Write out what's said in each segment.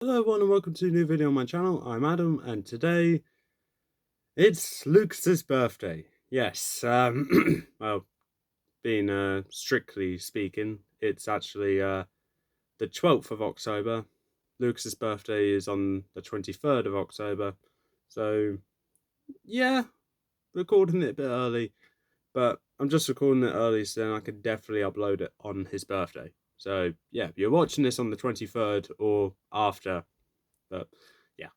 Hello everyone and welcome to a new video on my channel. I'm Adam and today it's Lucas's birthday. Yes, well, being strictly speaking, it's actually the 12th of October. Lucas's birthday is on the 23rd of October. So, yeah, recording it a bit early, but I'm just recording it early so then I can definitely upload it on his birthday. So, yeah, if you're watching this on the 23rd or after, but yeah.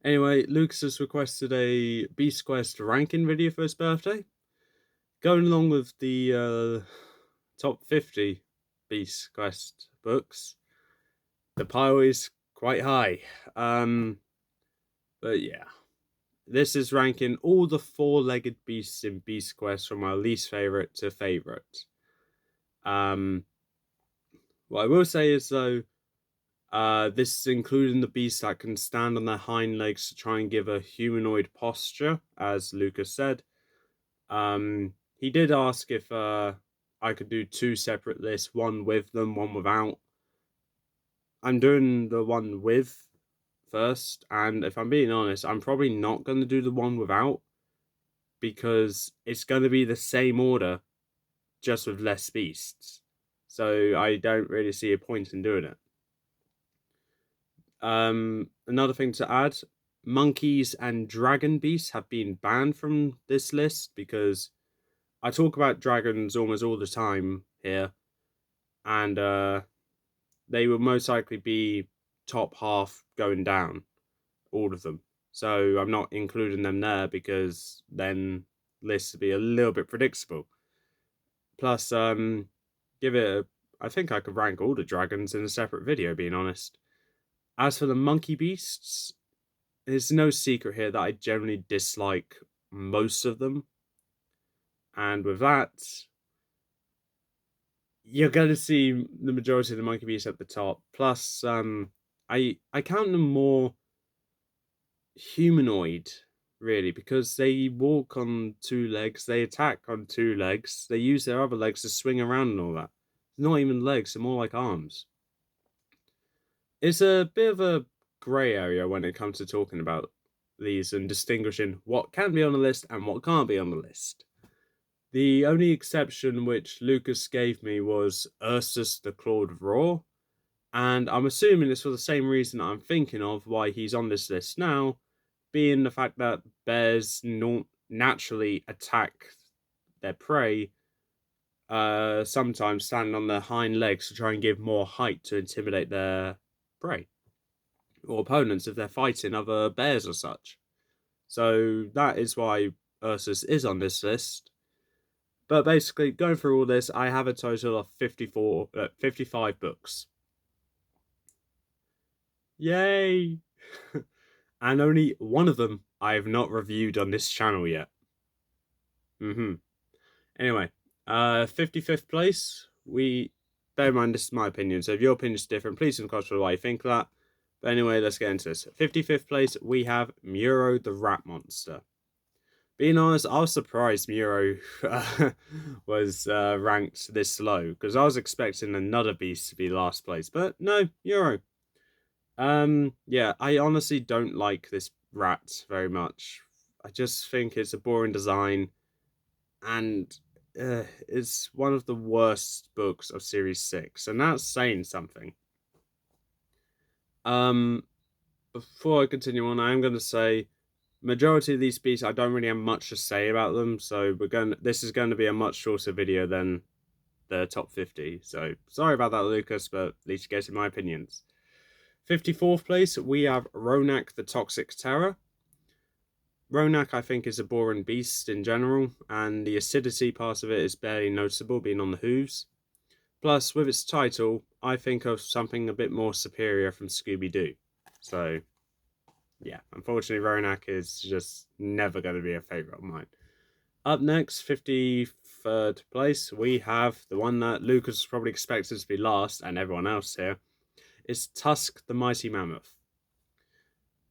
Anyway, Lucas has requested a Beast Quest ranking video for his birthday. Going along with the top 50 Beast Quest books, the pile is quite high. But yeah, this is ranking all the four-legged beasts in Beast Quest from my least favorite to favorite. What I will say is though, this is including the beasts that can stand on their hind legs to try and give a humanoid posture, as Lucas said. He did ask if I could do two separate lists, one with them, one without. I'm doing the one with first, and if I'm being honest, I'm probably not going to do the one without because it's going to be the same order, just with less beasts. So I don't really see a point in doing it. Another thing to add, monkeys and dragon beasts have been banned from this list because I talk about dragons almost all the time here, and they will most likely be top half going down, all of them. So I'm not including them there because then lists will be a little bit predictable. Plus, give it a, I think I could rank all the dragons in a separate video, being honest. As for the monkey beasts, there's no secret here that I generally dislike most of them. And with that, you're going to see the majority of the monkey beasts at the top. Plus, I count them more humanoid, really, because they walk on two legs, they attack on two legs, they use their other legs to swing around and all that. Not even legs, they're more like arms. It's a bit of a grey area when it comes to talking about these and distinguishing what can be on the list and what can't be on the list. The only exception which Lucas gave me was Ursus the Clawed Roar, and I'm assuming it's for the same reason I'm thinking of why he's on this list now, being the fact that bears naturally attack their prey, sometimes standing on their hind legs to try and give more height to intimidate their prey or opponents if they're fighting other bears or such. So that is why Ursus is on this list. But basically, going through all this, I have a total of 55 books. Yay! And only one of them I have not reviewed on this channel yet. Anyway, 55th place. Bear in mind, this is my opinion, so if your opinion is different, please comment below why you think that. But anyway, let's get into this. 55th place, we have Muro the Rat Monster. Being honest, I was surprised Muro was ranked this low, because I was expecting another beast to be last place, but no, Muro. Yeah, I honestly don't like this rat very much. I just think it's a boring design, and it's one of the worst books of Series 6, and that's saying something. Before I continue on, I am going to say, majority of these species, I don't really have much to say about them, so this is going to be a much shorter video than the top 50, so sorry about that, Lucas, but at least you're getting my opinions. 54th place, we have Ronak the Toxic Terror. Ronak, I think, is a boring beast in general, and the acidity part of it is barely noticeable, being on the hooves. Plus, with its title, I think of something a bit more superior from Scooby-Doo. So, yeah, unfortunately, Ronak is just never going to be a favourite of mine. Up next, 53rd place, we have the one that Lucas probably expected to be last, and everyone else here, is Tusk the Mighty Mammoth.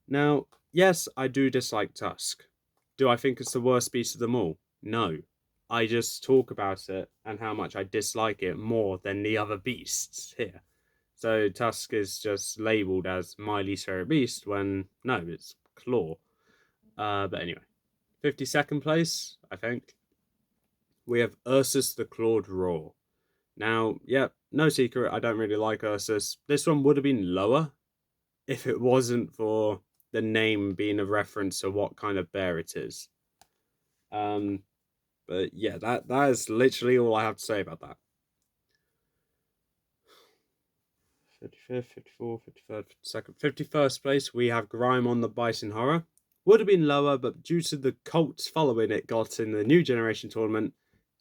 Now, yes, I do dislike Tusk. Do I think it's the worst beast of them all? No. I just talk about it and how much I dislike it more than the other beasts here. So Tusk is just labelled as my least favorite beast when no, it's Claw. But anyway, 52nd place, I think, we have Ursus the Clawed Roar. Now, yeah, no secret, I don't really like Ursus. This one would have been lower if it wasn't for the name being a reference to what kind of bear it is. But yeah, that is literally all I have to say about that. 55th, 54th, 53rd, 52nd, 51st place, we have Greymon the Bison Horror. Would have been lower, but due to the cults following it got in the New Generation tournament,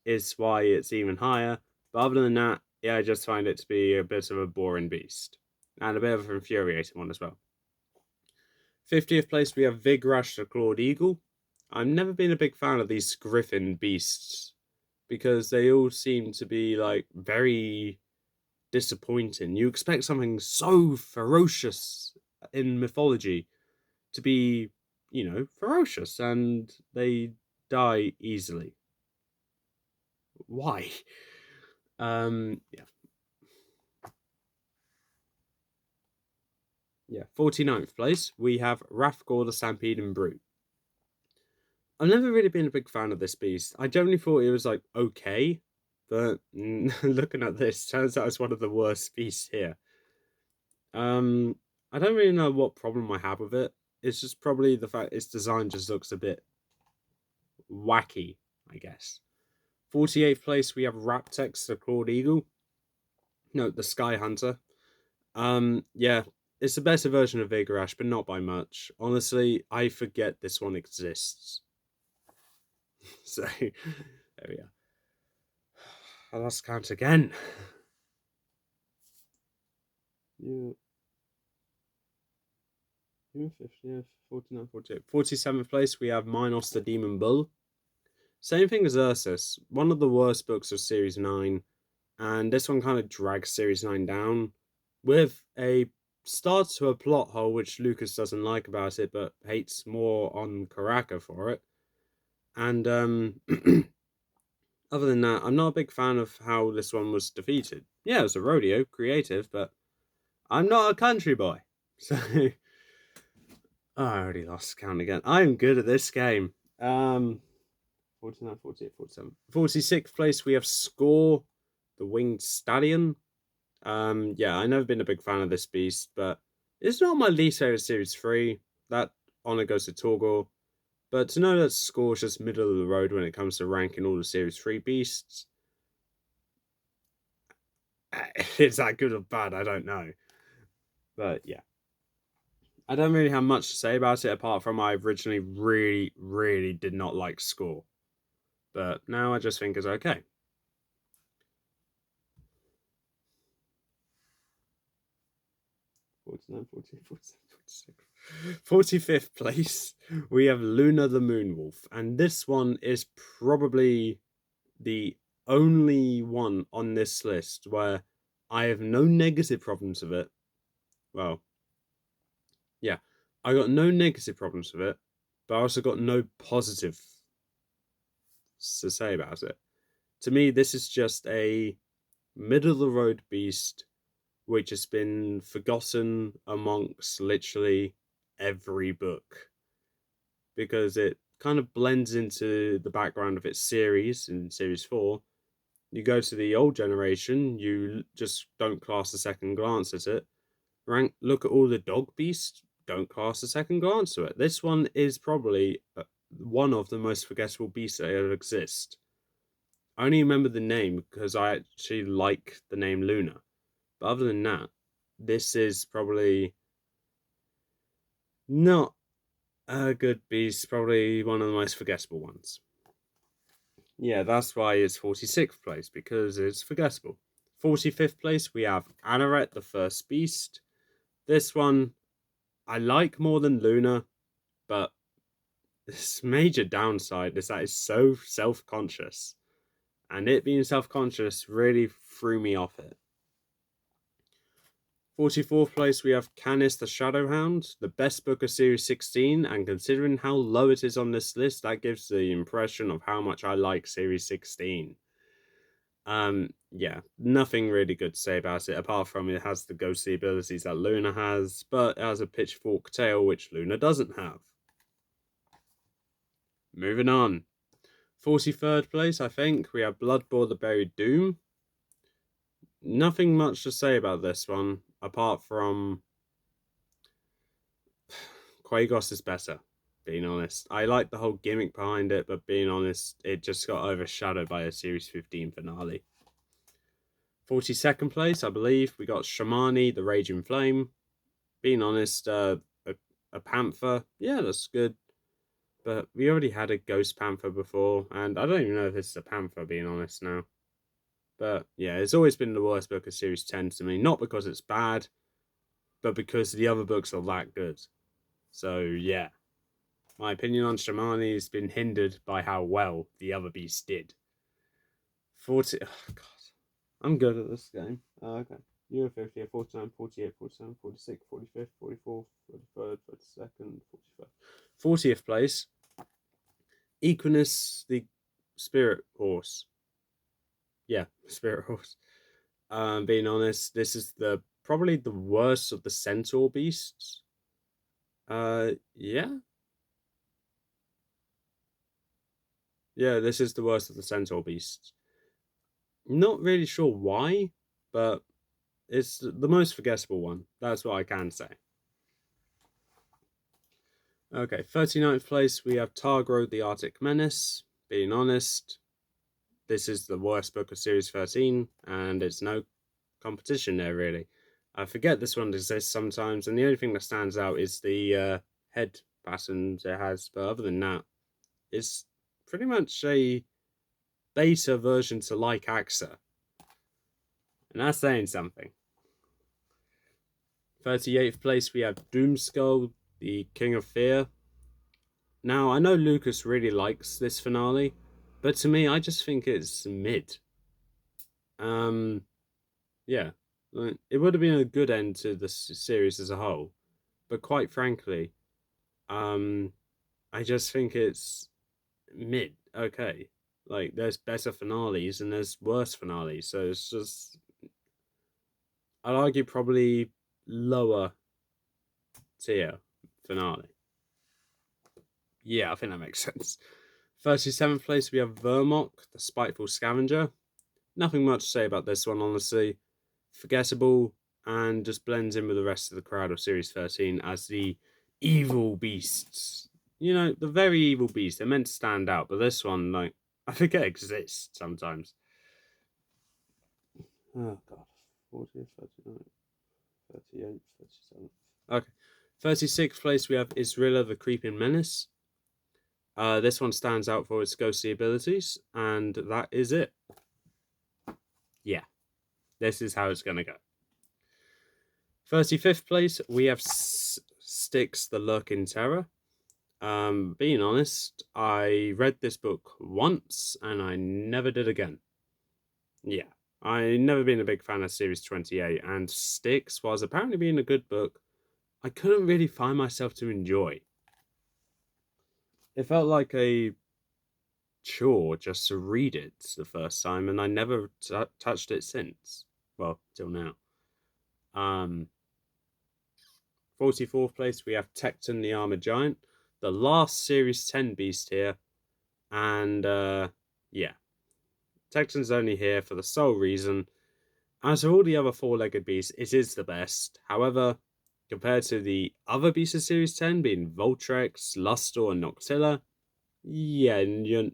is why it's even higher. But other than that, yeah, I just find it to be a bit of a boring beast. And a bit of an infuriating one as well. 50th place, we have Vigarash the Clawed Eagle. I've never been a big fan of these griffin beasts because they all seem to be like very disappointing. You expect something so ferocious in mythology to be, ferocious, and they die easily. Why? Yeah. Yeah, 49th place, we have Wrathgore the Stampeding Brute. I've never really been a big fan of this beast. I generally thought it was, like, okay, but looking at this, turns out it's one of the worst beasts here. I don't really know what problem I have with it. It's just probably the fact its design just looks a bit wacky, I guess. 48th place, we have Raptex the Clawed Eagle. No, the Sky Hunter. Yeah, it's a better version of Vigarash, but not by much. Honestly, I forget this one exists. So, there we are. I lost count again. Yeah. 50th, 49th, 48th. 47th place, we have Minos the Demon Bull. Same thing as Ursus. One of the worst books of Series 9. And this one kind of drags Series 9 down with a start to a plot hole which Lucas doesn't like about it, but hates more on Karaka for it. And other than that, I'm not a big fan of how this one was defeated. Yeah, it was a rodeo, creative, but I'm not a country boy. So I already lost count again. I'm good at this game. 49, 48, 47. 46th place, we have Score, the Winged Stallion. Yeah, I've never been a big fan of this beast, but it's not my least favorite Series 3. That honor goes to Torgor. But to know that Score's just middle of the road when it comes to ranking all the Series 3 beasts, is that good or bad? I don't know. But yeah. I don't really have much to say about it apart from I originally really, really did not like Score. But now I just think it's okay. 49, 48, 47, 46. 45th place, we have Luna the Moonwolf. And this one is probably the only one on this list where I have no negative problems with it. Well, yeah, I got no negative problems with it, but I also got no positive to say about it. To me, this is just a middle of the road beast which has been forgotten amongst literally every book because it kind of blends into the background of its series in Series 4. You go to the old generation, you just don't cast a second glance at it. Look at all the dog beasts, don't cast a second glance at it. This one is probably one of the most forgettable beasts that ever exist. I only remember the name because I actually like the name Luna. But other than that, this is probably not a good beast, probably one of the most forgettable ones. Yeah, that's why it's 46th place, because it's forgettable. 45th place, we have Anaret, the First Beast. This one, I like more than Luna, but this major downside is that it's so self-conscious. And it being self-conscious really threw me off it. 44th place, we have Canis the Shadowhound, the best book of Series 16, and considering how low it is on this list, that gives the impression of how much I like Series 16. yeah, nothing really good to say about it, apart from it has the ghostly abilities that Luna has, but it has a pitchfork tail, which Luna doesn't have. Moving on. 43rd place, I think, we have Bloodborne the Buried Doom. Nothing much to say about this one, apart from Quagos is better, being honest. I like the whole gimmick behind it, but being honest, it just got overshadowed by a Series 15 finale. 42nd place, I believe, we got Shamani, the Raging Flame. Being honest, a Panther, yeah, that's good. But we already had a Ghost Panther before, and I don't even know if this is a Panther, being honest now. But yeah, it's always been the worst book of Series 10 to me. Not because it's bad, but because the other books are that good. So yeah, my opinion on Shamani has been hindered by how well the other beasts did. 40. Oh, God. I'm good at this game. Okay. Euro 50, 49, 48, 47, 46, 45th, 44th, 43rd, 42nd, 41st. 40th place. Equinus, the Spirit Horse. Yeah, Spirit Horse. Being honest, this is probably the worst of the Centaur beasts. Yeah. Yeah, this is the worst of the Centaur beasts. Not really sure why, but it's the most forgettable one. That's what I can say. Okay, 39th place, we have Targro the Arctic Menace. Being honest, this is the worst book of Series 13, and it's no competition there, really. I forget this one exists sometimes, and the only thing that stands out is the head patterns it has, but other than that, it's pretty much a beta version to Like Axa. And that's saying something. 38th place, we have Doomskull, the King of Fear. Now, I know Lucas really likes this finale, but to me, I just think it's mid. Yeah, it would have been a good end to the series as a whole, but quite frankly, I just think it's mid. Okay, like there's better finales and there's worse finales, so it's just, I'd argue probably lower tier finale. Yeah, I think that makes sense. 37th place, we have Vermok, the Spiteful Scavenger. Nothing much to say about this one, honestly. Forgettable, and just blends in with the rest of the crowd of Series 13 as the evil beasts. You know, the very evil beasts. They're meant to stand out, but this one, like, I think it exists sometimes. Oh, God. 40, 39, 38, 37. Okay. 36th place, we have Isrilla, the Creeping Menace. This one stands out for its ghostly abilities, and that is it. Yeah, this is how it's going to go. 35th place, we have Styx, the Lurking Terror. Being honest, I read this book once, and I never did again. Yeah, I've never been a big fan of Series 28, and Styx, was apparently being a good book, I couldn't really find myself to enjoy. It felt like a chore just to read it the first time, and I never touched it since. Well, till now. 44th place, we have Tecton the Armored Giant, the last Series 10 beast here. And yeah, Tecton's only here for the sole reason, as of all the other four-legged beasts, it is the best. However, compared to the other beasts of Series 10, being Voltrex, Lustor, and Noctilla, yeah,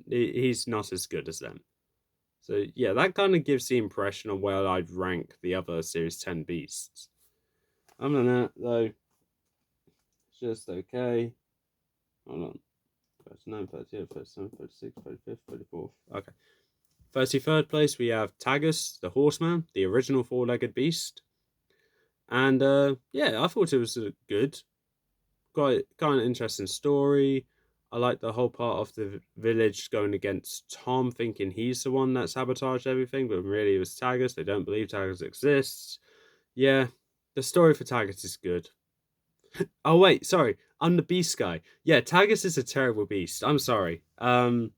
he's not as good as them. So yeah, that kind of gives the impression of where I'd rank the other Series 10 beasts. Other than that, though, it's just okay. Hold on. 39, 38, 37, 36, 35, 34. Okay. 33rd place, we have Tagus, the Horseman, the original four-legged beast. And yeah, I thought it was good. Quite kind of interesting story. I like the whole part of the village going against Tom, thinking he's the one that sabotaged everything, but really it was Tagus. They don't believe Tagus exists. Yeah, the story for Tagus is good. Oh wait, sorry, I'm the beast guy. Yeah, Tagus is a terrible beast. I'm sorry. I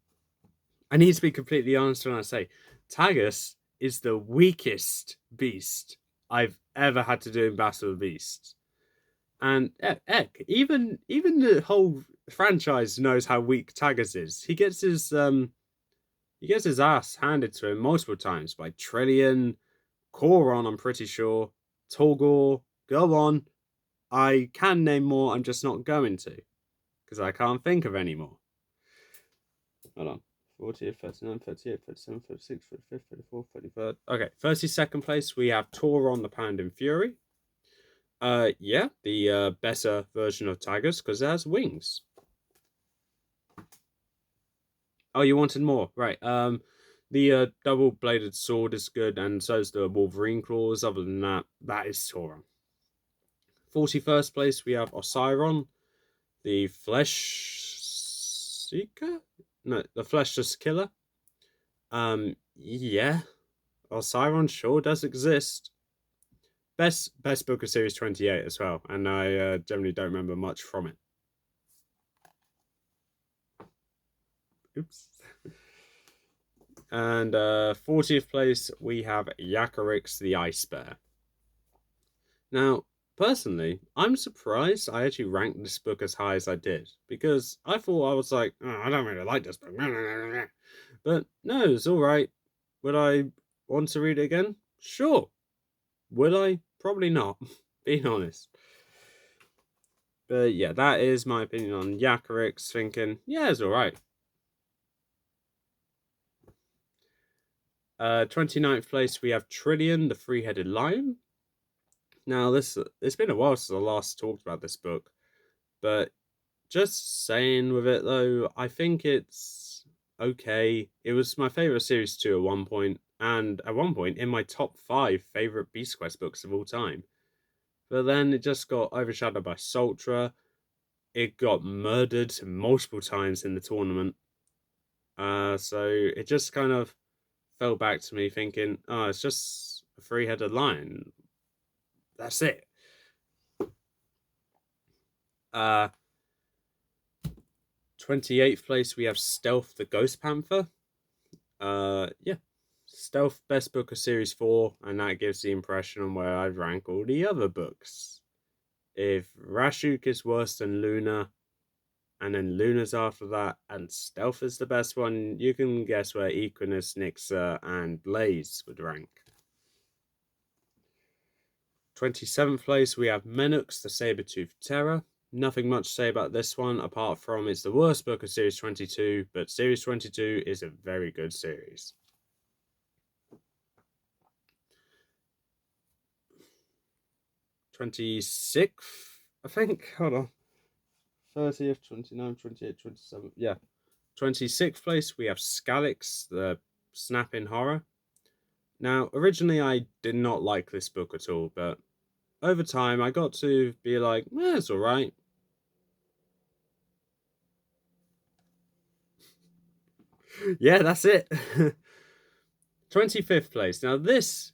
need to be completely honest when I say Tagus is the weakest beast I've ever had to do in Battle of the Beasts. And heck, even the whole franchise knows how weak Taggart is. He gets his ass handed to him multiple times by Trillian, Coron, I'm pretty sure, Torgor. Go on. I can name more, I'm just not going to. Because I can't think of any more. Hold on. 40, 39, 38, 37, 36, 35, 34, 33rd. Okay, 32nd place, we have Tauron the Pounding Fury. Yeah, the better version of Tigers, because it has wings. Oh, you wanted more? Right. The double-bladed sword is good, and so is the Wolverine claws. Other than that, that is Tauron. 41st place, we have Osiron, the Flesh Seeker? No, the Fleshless Killer. Yeah, Osiron sure does exist. Best book of Series 28 as well, and I generally don't remember much from it. Oops. And 40th place, we have Yakarix the Ice Bear. Now, personally, I'm surprised I actually ranked this book as high as I did, because I thought I was like, oh, I don't really like this book. But no, it's alright. Would I want to read it again? Sure. Would I? Probably not, being honest. But yeah, that is my opinion on Yakarix, thinking, yeah, it's alright. 29th place, we have Trillian, the Three-Headed Lion. Now, it's been a while since I last talked about this book, but just saying with it, though, I think it's okay. It was my favourite Series 2 at one point, and at one point in my top 5 favourite Beast Quest books of all time. But then it just got overshadowed by Sultra. It got murdered multiple times in the tournament. So it just kind of fell back to me thinking, oh, it's just a three-headed lion. That's it. 28th place, we have Stealth the Ghost Panther. Yeah. Stealth, best book of Series 4, and that gives the impression on where I'd rank all the other books. If Rashuk is worse than Luna, and then Luna's after that, and Stealth is the best one, you can guess where Equinus, Nixa, and Blaze would rank. 27th place, we have Menux, the Saber-Tooth Terror. Nothing much to say about this one, apart from it's the worst book of Series 22, but Series 22 is a very good series. 26th, I think. Hold on. 30th, 29th, 28th, 27th. Yeah. 26th place, we have Scalix, the Snapping Horror. Now, originally I did not like this book at all, but over time I got to be like, it's alright. Yeah, that's it. 25th place. Now this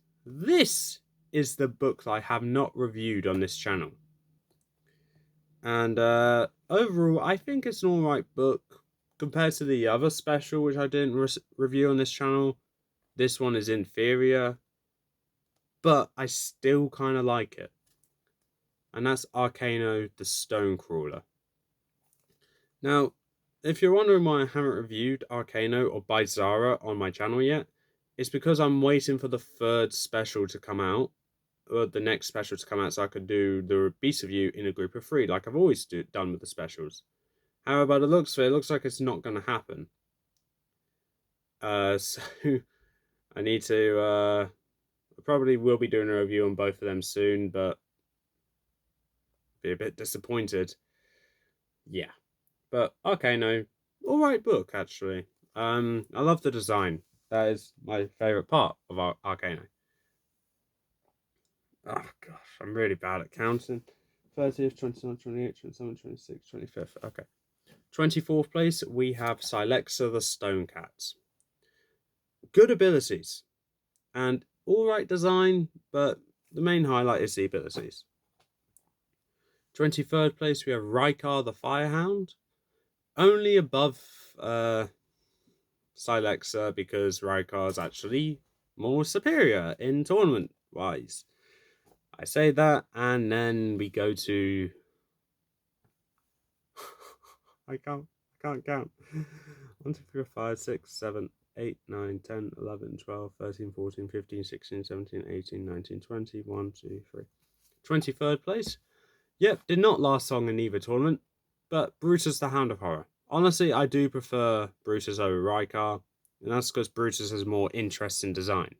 is the book that I have not reviewed on this channel. And overall, I think it's an alright book. Compared to the other special, which I didn't review on this channel, this one is inferior. But I still kind of like it. And that's Arcano the Stonecrawler. Now, if you're wondering why I haven't reviewed Arcano or Bizarra on my channel yet, it's because I'm waiting for the third special to come out, or the next special to come out, so I could do the Beast Review in a group of 3, like I've always done with the specials. However, by the looks of it, looks like it's not going to happen. So I need to, I probably will be doing a review on both of them soon, but be a bit disappointed. Yeah. But Arcano, alright book, actually. I love the design. That is my favourite part of Arcano. Oh gosh, I'm really bad at counting. 30th, 29th, 28th, 27th, 26th, 25th. Okay. 24th place, we have Silexa the Stone Cat. Good abilities. And alright design, but the main highlight is the abilities. 23rd place, we have Rykar the Firehound. Only above Silexa because Rykar's actually more superior in tournament-wise. I say that, and then we go to... I can't count. 1, 2, 3, 4, 5, 6, 7, 8, 9, 10, 11, 12, 13, 14, 15, 16, 17, 18, 19, 20, 1, 2, 3. 23rd place. Yep, did not last long in either tournament, but Brutus the Hound of Horror. Honestly, I do prefer Brutus over Rykar, and that's because Brutus has more interesting design.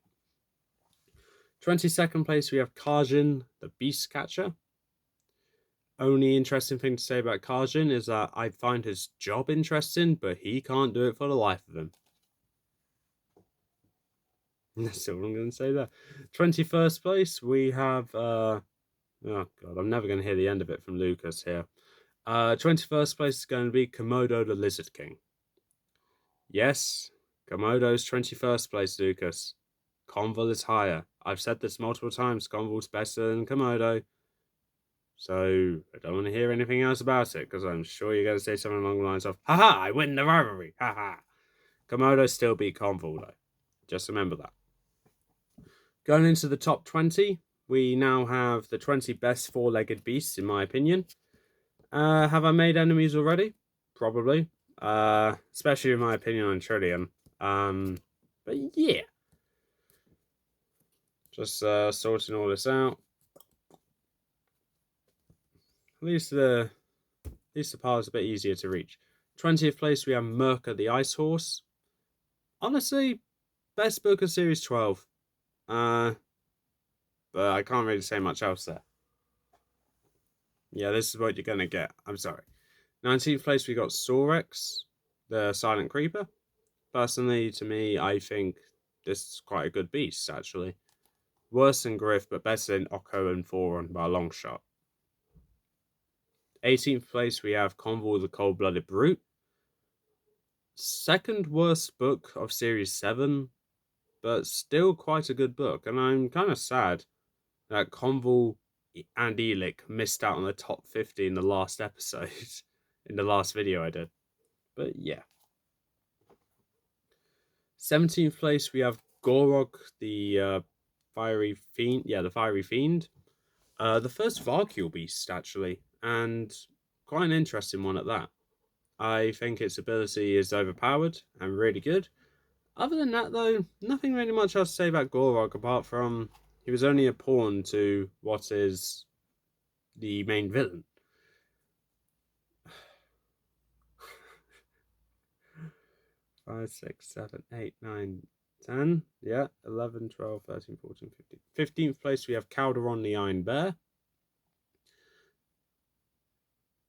22nd place, we have Kajin, the Beast Catcher. Only interesting thing to say about Kajin is that I find his job interesting, but he can't do it for the life of him. That's all I'm going to say there. 21st place, we have... oh, God, I'm never going to hear the end of it from Lucas here. 21st place is going to be Komodo the Lizard King. Yes, Komodo's 21st place, Lucas. Convol is higher. I've said this multiple times. Convol's better than Komodo. So, I don't want to hear anything else about it, because I'm sure you're going to say something along the lines of, haha, I win the rivalry, haha. Komodo still beat Convol, though. Just remember that. Going into the top 20, we now have the 20 best four-legged beasts, in my opinion. Have I made enemies already? Probably. Especially in my opinion on Trillium. But yeah. Just sorting all this out. At least the part is a bit easier to reach. 20th place, we have Merca the Ice Horse. Honestly, best book of Series 12. But I can't really say much else there. Yeah, this is what you're going to get. I'm sorry. 19th place, we got Sorex, the Silent Creeper. Personally, to me, I think this is quite a good beast, actually. Worse than Griff, but better than Oko and Thoron by a long shot. 18th place, we have Convol the Cold-Blooded Brute. Second worst book of Series 7, but still quite a good book. And I'm kind of sad that Convol and Elic missed out on the top 50 in the last episode, in the last video I did. But yeah. 17th place, we have Gorok, the Fiery Fiend. Yeah, the Fiery Fiend. The first Varkule beast, actually, and quite an interesting one at that. I think its ability is overpowered and really good. Other than that, though, nothing really much else to say about Gorok, apart from he was only a pawn to what is the main villain. Five, 6, 7, 8, 9, 10. Yeah, 11, 12, 13, 14, 15. 15th place, we have Calderon the Iron Bear.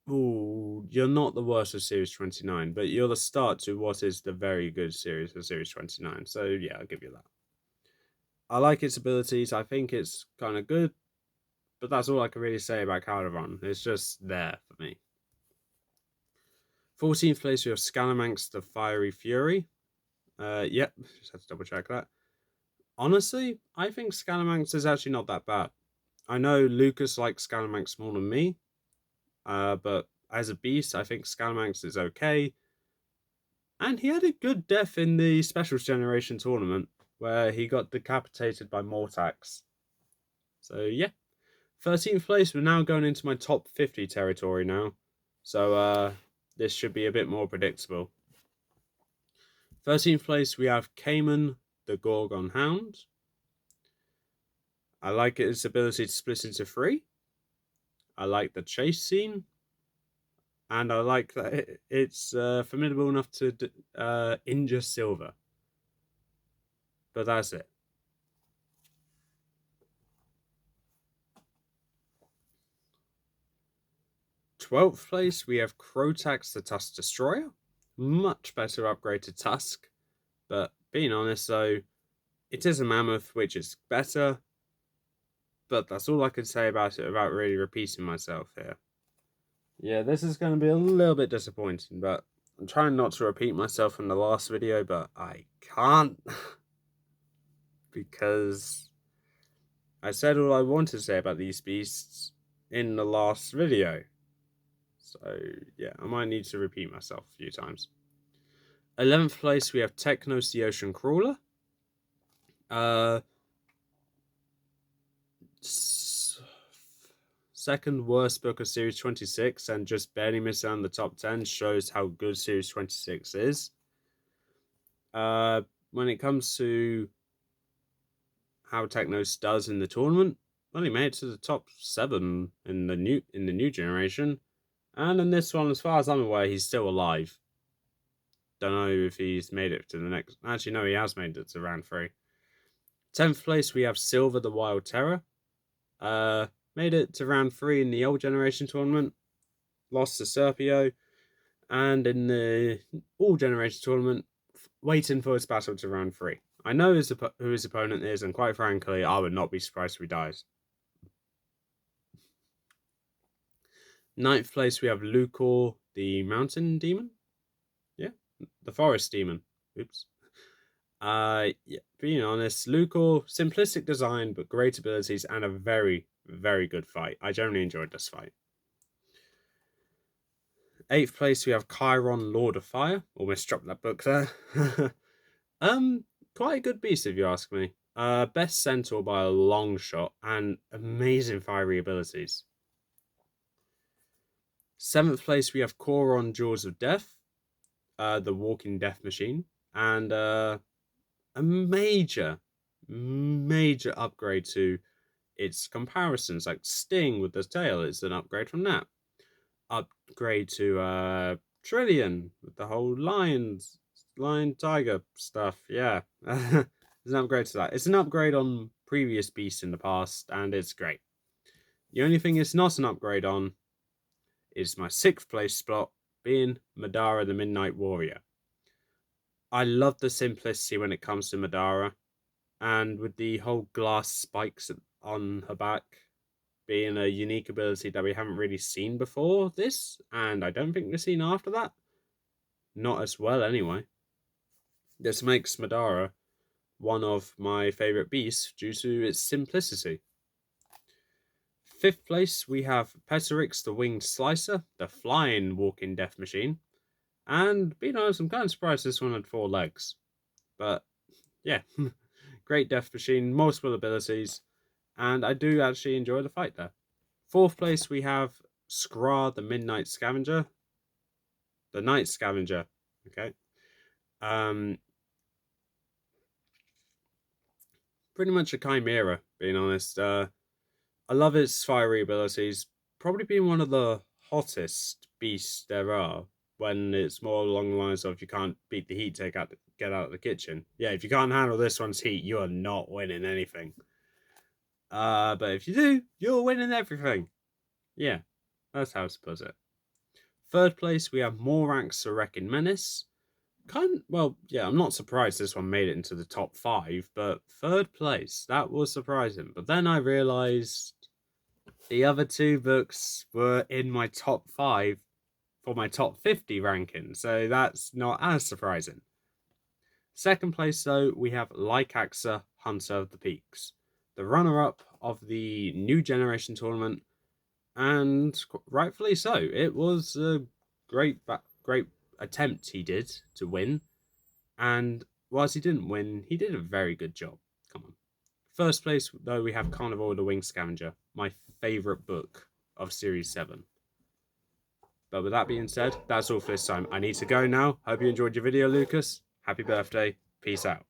Ooh, you're not the worst of Series 29, but you're the start to what is the very good series of Series 29. So, yeah, I'll give you that. I like its abilities. I think it's kind of good, but that's all I can really say about Calderon. It's just there for me. 14th place, we have Scalamanx the Fiery Fury. Yep, just had to double check that. Honestly, I think Scalamanx is actually not that bad. I know Lucas likes Scalamanx more than me, but as a beast, I think Scalamanx is okay. And he had a good death in the Specials Generation tournament, where he got decapitated by Mortax. So, yeah. 13th place, we're now going into my top 50 territory now. So, this should be a bit more predictable. 13th place, we have Cayman, the Gorgon Hound. I like its ability to split into 3. I like the chase scene. And I like that it's formidable enough to injure Silver. But that's it. 12th place, we have Crotax the Tusk Destroyer. Much better upgraded Tusk. But being honest, though, it is a Mammoth, which is better. But that's all I can say about it without really repeating myself here. Yeah, this is going to be a little bit disappointing, but I'm trying not to repeat myself from the last video, but I can't. Because I said all I wanted to say about these beasts in the last video. So, yeah, I might need to repeat myself a few times. 11th place, we have Technos the Ocean Crawler. Uh, second worst book of Series 26 and just barely missing on the top 10 shows how good Series 26 is. When it comes to how Technos does in the tournament, well, he made it to the top 7 in the new generation, and in this one, as far as I'm aware, he's still alive. Don't know if he's made it to the next. Actually, no, he has made it to round 3. 10th place, we have Silver the Wild Terror. Made it to round 3 in the old generation tournament, lost to Serpio, and in the all generation tournament, waiting for his battle to round 3. I know who his opponent is, and quite frankly, I would not be surprised if he dies. 9th place, we have Lucor, the Mountain Demon. Yeah, the Forest Demon. Oops. Yeah, being honest, Lucor, simplistic design, but great abilities and a very, very good fight. I generally enjoyed this fight. 8th place, we have Chiron, Lord of Fire. Almost dropped that book there. Quite a good beast if you ask me. Best centaur by a long shot and amazing fiery abilities. 7th place, we have Choron, Jaws of Death, the walking death machine, and a major upgrade to its comparisons, like Sting with the tail is an upgrade from that. Upgrade to Trillion with the whole lion tiger stuff. Yeah, it's an upgrade to that. It's an upgrade on previous beasts in the past, and it's great. The only thing it's not an upgrade on is my 6th place spot being Madara the Midnight Warrior. I love the simplicity when it comes to Madara, and with the whole glass spikes on her back being a unique ability that we haven't really seen before this, and I don't think we've seen after that. Not as well, anyway. This makes Madara one of my favourite beasts due to its simplicity. 5th place, we have Petarix the Winged Slicer, the flying walking death machine. And, being honest, I'm kind of surprised this one had 4 legs. But, yeah, great death machine, multiple abilities, and I do actually enjoy the fight there. 4th place, we have Skra the Midnight Scavenger. The Night Scavenger, okay? Pretty much a chimera, being honest. I love its fiery abilities. Probably being one of the hottest beasts there are. When it's more along the lines of if you can't beat the heat, get out of the kitchen. Yeah, if you can't handle this one's heat, you are not winning anything. But if you do, you're winning everything. Yeah, that's how to put it. 3rd place, we have Morax the Wrecking Menace. Well, yeah, I'm not surprised this one made it into the top 5, but 3rd place, that was surprising. But then I realised the other 2 books were in my top 5 for my top 50 ranking, so that's not as surprising. 2nd place, though, we have Lycaxa, Hunter of the Peaks, the runner-up of the new generation tournament, and rightfully so. It was a great attempt he did to win, and whilst he didn't win, he did a very good job. Come on. 1st place, though, we have Carnivore the Winged Scavenger, my favourite book of Series 7. But with that being said, that's all for this time. I need to go now. Hope you enjoyed your video, Lucas. Happy birthday. Peace out.